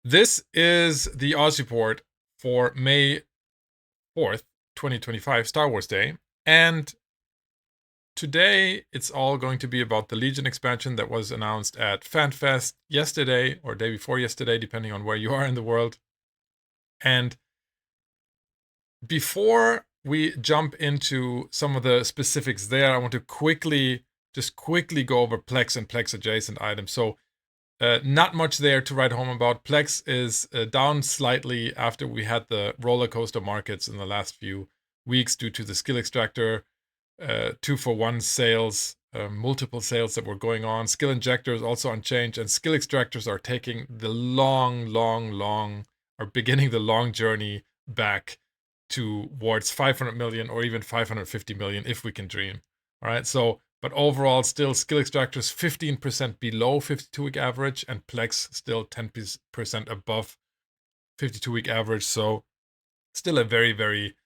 This is the Oz report for May 4th, 2025, Star Wars Day. And today it's all going to be about the Legion expansion that was announced at FanFest yesterday or day before yesterday, depending on where you are in the world. And before we jump into some of the specifics there, I want to quickly go over PLEX and PLEX adjacent items. So not much there to write home about. PLEX is down slightly after we had the roller coaster markets in the last few weeks due to the skill extractor 2-for-1 sales, multiple sales that were going on. Skill injectors also unchanged, and skill extractors are taking the beginning the long journey back towards 500 million or even 550 million if we can dream. All right, so but overall, still skill extractors 15% below 52-week average, and PLEX still 10% above 52-week average. So still a very, very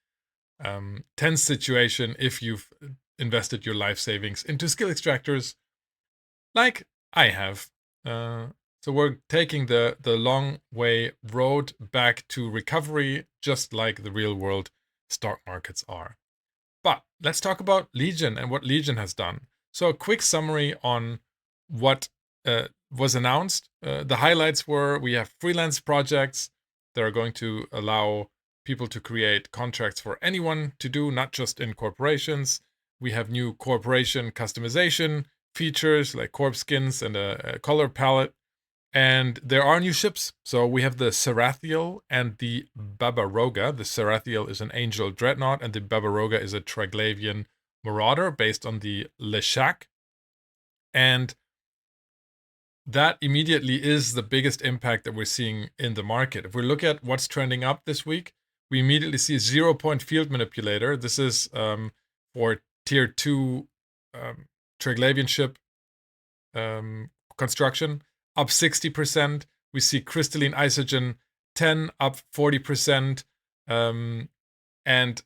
tense situation if you've invested your life savings into skill extractors, like I have. So we're taking the long way road back to recovery, just like the real world stock markets are. But let's talk about Legion and what Legion has done. So a quick summary on what was announced. The highlights were we have freelance projects that are going to allow people to create contracts for anyone to do, not just in corporations. We have new corporation customization features like corp skins and a color palette. And there are new ships. So we have the Sarathiel and the Babaroga. The Sarathiel is an Angel Dreadnought, and the Babaroga is a Triglavian Marauder based on the Leshak. And that immediately is the biggest impact that we're seeing in the market. If we look at what's trending up this week, we immediately see 0-point field manipulator. This is for tier 2 Triglavian ship construction, up 60%. We see crystalline isogen 10 up 40%. And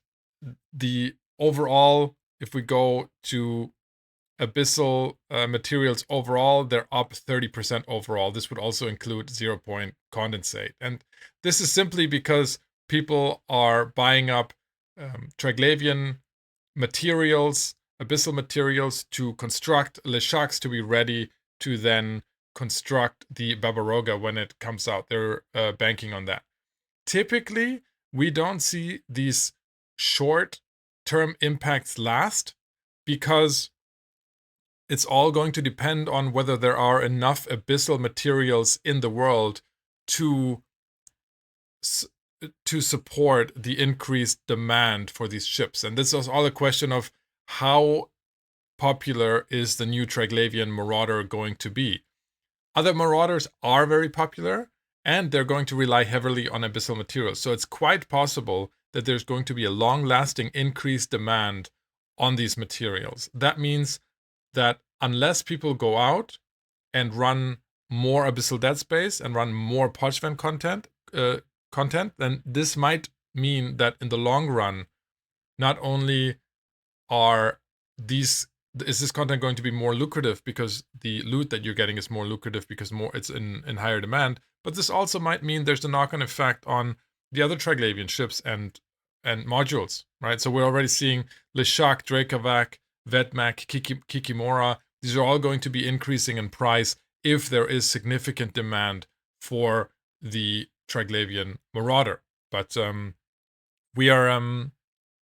the overall, if we go to abyssal materials overall, they're up 30% overall. This would also include 0-point condensate. And this is simply because people are buying up Triglavian materials, abyssal materials to construct Leshaks to be ready to then construct the Babaroga when it comes out. They're banking on that. Typically, we don't see these short-term impacts last because it's all going to depend on whether there are enough abyssal materials in the world to support the increased demand for these ships. And this is all a question of how popular is the new Triglavian Marauder going to be. Other Marauders are very popular, and they're going to rely heavily on abyssal materials. So it's quite possible that there's going to be a long-lasting increased demand on these materials. That means that unless people go out and run more abyssal dead space and run more Podgevent content, then this might mean that in the long run, not only is this content going to be more lucrative because the loot that you're getting is more lucrative because it's in higher demand, but this also might mean there's a knock-on effect on the other Triglavian ships and modules, right? So we're already seeing Leshak, Dracovac, Vedmak, Kikimora. These are all going to be increasing in price if there is significant demand for the Triglavian Marauder. But we're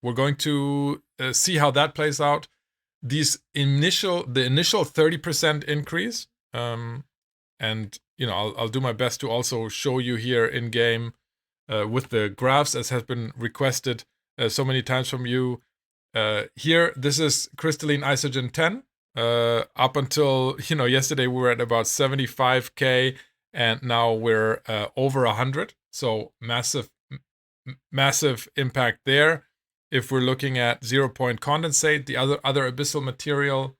going to see how that plays out. The initial 30% increase, and I'll do my best to also show you here in game with the graphs as has been requested so many times from you. Here, this is crystalline isogen 10. Up until yesterday, we were at about 75k, and now we're over 100. So massive impact there. If we're looking at 0-point condensate, the other abyssal material,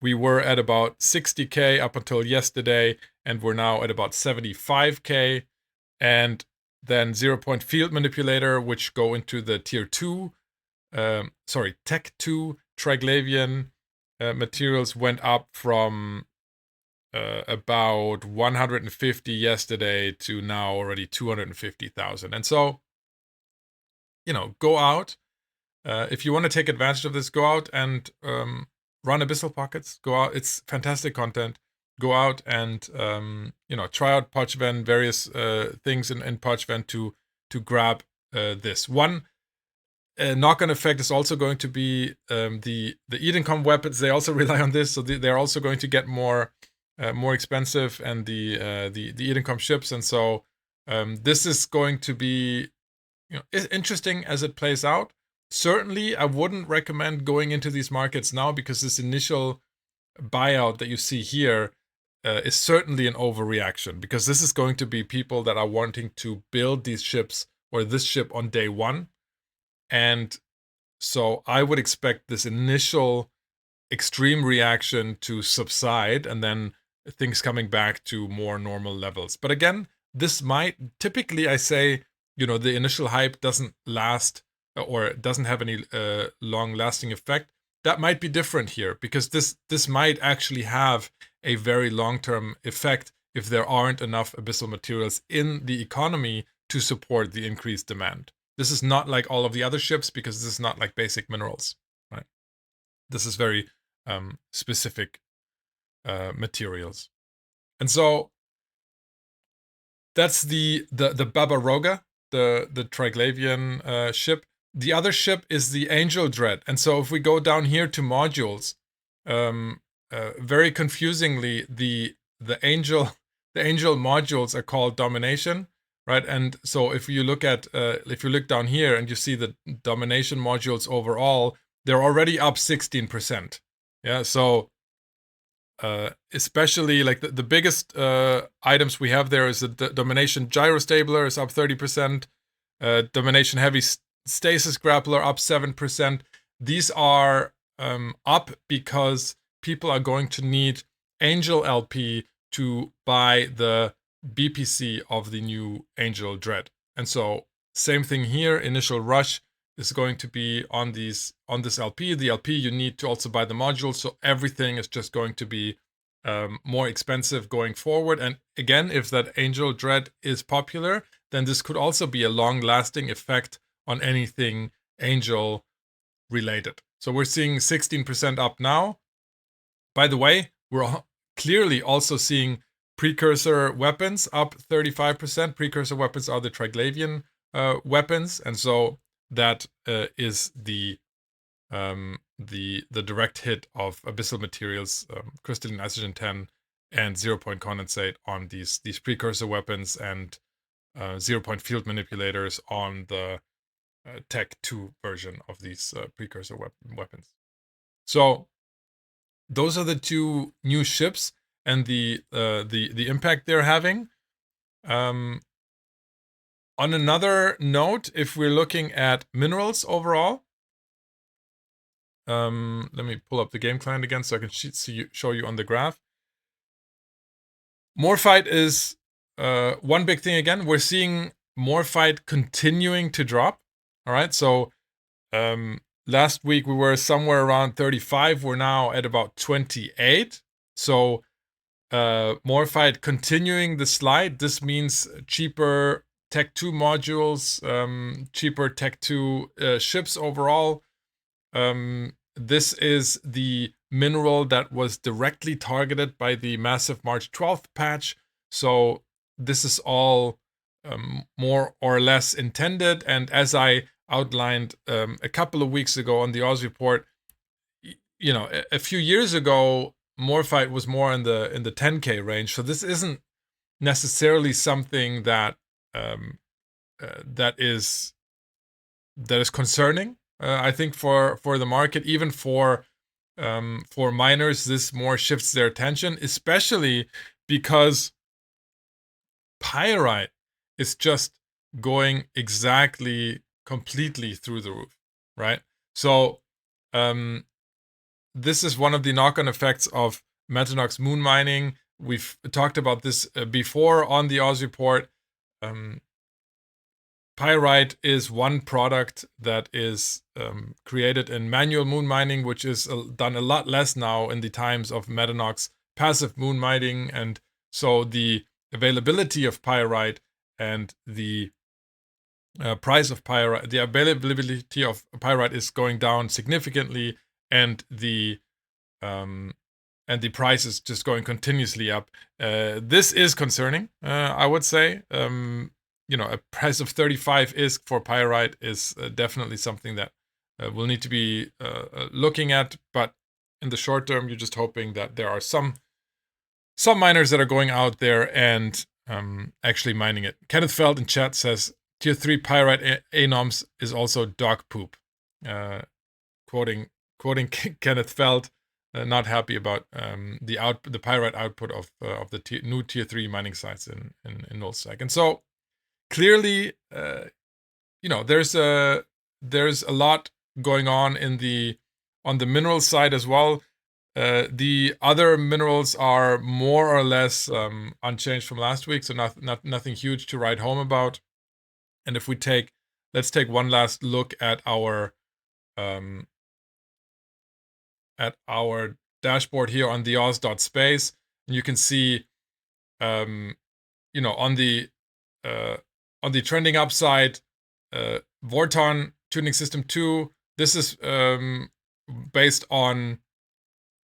we were at about 60k up until yesterday, and we're now at about 75k. And then 0-point field manipulator, which go into the tier 2, Tech 2 Triglavian materials went up from about 150 yesterday to now already 250,000. And so, go out. If you want to take advantage of this, go out and run Abyssal Pockets. Go out. It's fantastic content. Go out and try out Podgeven, various things in Podgeven to grab this. One knock-on effect is also going to be the Edencom weapons. They also rely on this, so they're also going to get more expensive, and the Edencom ships. And so this is going to be interesting as it plays out. Certainly, I wouldn't recommend going into these markets now, because this initial buyout that you see here is certainly an overreaction, because this is going to be people that are wanting to build these ships or this ship on day one. And so I would expect this initial extreme reaction to subside, and then things coming back to more normal levels. But again, this might, typically I say, the initial hype doesn't last, or doesn't have any long-lasting effect. That might be different here, because this might actually have a very long-term effect if there aren't enough abyssal materials in the economy to support the increased demand. This is not like all of the other ships, because this is not like basic minerals, right? This is very specific materials. And so that's the Barbaroga, the Triglavian ship. The other ship is the Angel Dread. And so if we go down here to modules, very confusingly, the Angel modules are called Domination, right? And so if you look down here and you see the Domination modules overall, they're already up 16%. Yeah, so especially like the biggest items we have there is the Domination Gyrostabler is up 30%, Domination Heavy Stasis Grappler up 7%. These are up because people are going to need Angel LP to buy the BPC of the new Angel Dread. And so same thing here, initial rush is going to be on this LP. The LP, you need to also buy the modules, so everything is just going to be more expensive going forward. And again, if that Angel Dread is popular, then this could also be a long-lasting effect on anything Angel related. So we're seeing 16% up now. By the way, we're clearly also seeing precursor weapons up 35%. Precursor weapons are the Triglavian weapons, and so that is the direct hit of abyssal materials, crystalline isogen 10 and 0-point condensate on these precursor weapons, and 0-point field manipulators on the Tech 2 version of these precursor weapons. So those are the two new ships and the impact they're having. On another note, if we're looking at minerals overall, let me pull up the game client again so I can show you on the graph. Morphite is one big thing again. We're seeing Morphite continuing to drop. All right, so last week we were somewhere around 35. We're now at about 28. So Morphite continuing the slide. This means cheaper Tech 2 modules, cheaper Tech 2 ships overall. This is the mineral that was directly targeted by the massive March 12th patch. So this is all more or less intended. And as I outlined a couple of weeks ago on the Oz report, a few years ago, Morphite was more in the 10K range. So this isn't necessarily something that that is concerning. I think for the market, even for miners, this more shifts their attention, especially because pyrite is just going completely through the roof, right? So this is one of the knock-on effects of Metanox moon mining. We've talked about this before on the Oz report. Pyrite is one product that is created in manual moon mining, which is done a lot less now in the times of Metanox passive moon mining, and so the availability of pyrite and the price of pyrite, the availability of pyrite is going down significantly, and the price is just going continuously up. This is concerning, I would say. A price of 35 ISK for pyrite is definitely something that we'll need to be looking at. But in the short term, you're just hoping that there are some miners that are going out there and actually mining it. Kenneth Feld in chat says, Tier 3 pyrite anoms is also dog poop. Quoting Kenneth Feld, not happy about the pyrite output of the new Tier 3 mining sites in Nullstack. And so clearly, there's a lot going on on the mineral side as well. The other minerals are more or less unchanged from last week, so nothing huge to write home about. And if let's take one last look at our dashboard here on the Oz.space, and you can see, on the trending upside, Vorton tuning system 2. This is based on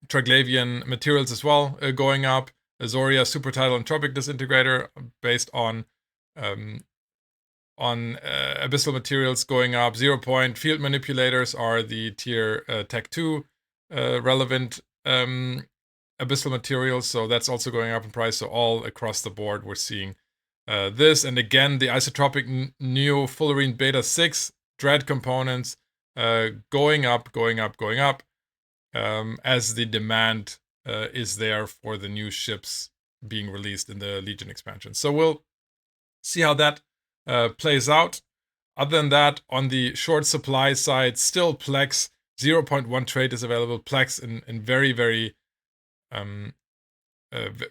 Triglavian materials as well, going up. Azoria supertidal entropic disintegrator based on abyssal materials going up. 0 point field manipulators are the tier tech 2 relevant abyssal materials, so that's also going up in price. So all across the board we're seeing this. And again, the isotropic neo fullerene beta 6 dread components going up as the demand is there for the new ships being released in the Legion expansion. So we'll see how that plays out. Other than that, on the short supply side, still PLEX 0.1 trade is available. PLEX in very, very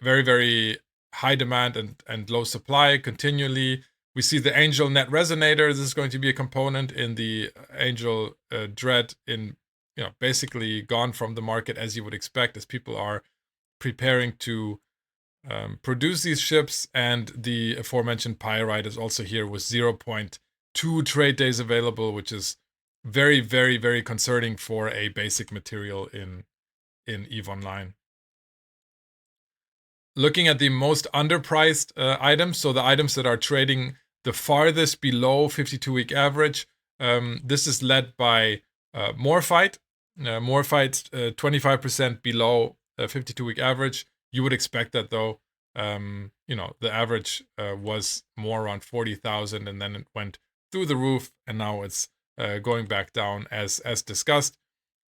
very high demand and low supply continually. We see the Angel Net Resonator. This is going to be a component in the Angel Dread, basically gone from the market as you would expect, as people are preparing to produce these ships. And the aforementioned Pyrite is also here with 0.2 trade days available, which is very, very, very concerning for a basic material in EVE Online. Looking at the most underpriced items, so the items that are trading the farthest below 52-week average, this is led by Morphite. Morphite 25% below 52-week average. You would expect that, though. The average was more around 40,000, and then it went through the roof, and now it's going back down as discussed.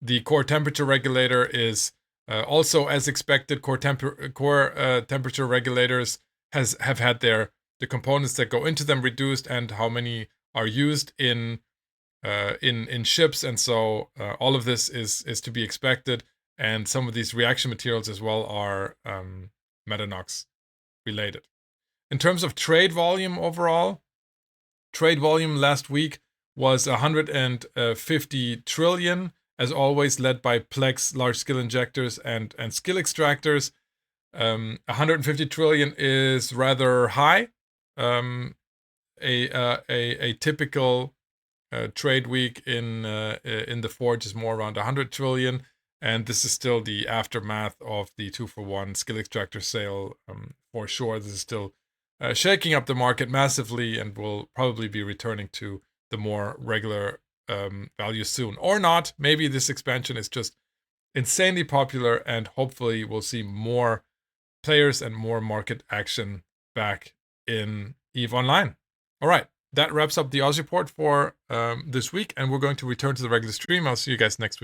The core temperature regulator is also as expected. Core temperature regulators have had the components that go into them reduced, and how many are used in ships, and so all of this is to be expected. And some of these reaction materials as well are Metanox related. In terms of trade volume overall, trade volume last week was 150 trillion, as always, led by PLEX, large skill injectors, and skill extractors. 150 trillion is rather high. A typical trade week in the Forge is more around 100 trillion, and this is still the aftermath of the 2-for-1 skill extractor sale. For sure, this is still shaking up the market massively, and will probably be returning to the more regular values soon, or not. Maybe this expansion is just insanely popular, and hopefully we'll see more players and more market action back in EVE Online. All right, that wraps up the Oz report for this week, and we're going to return to the regular stream. I'll see you guys next week.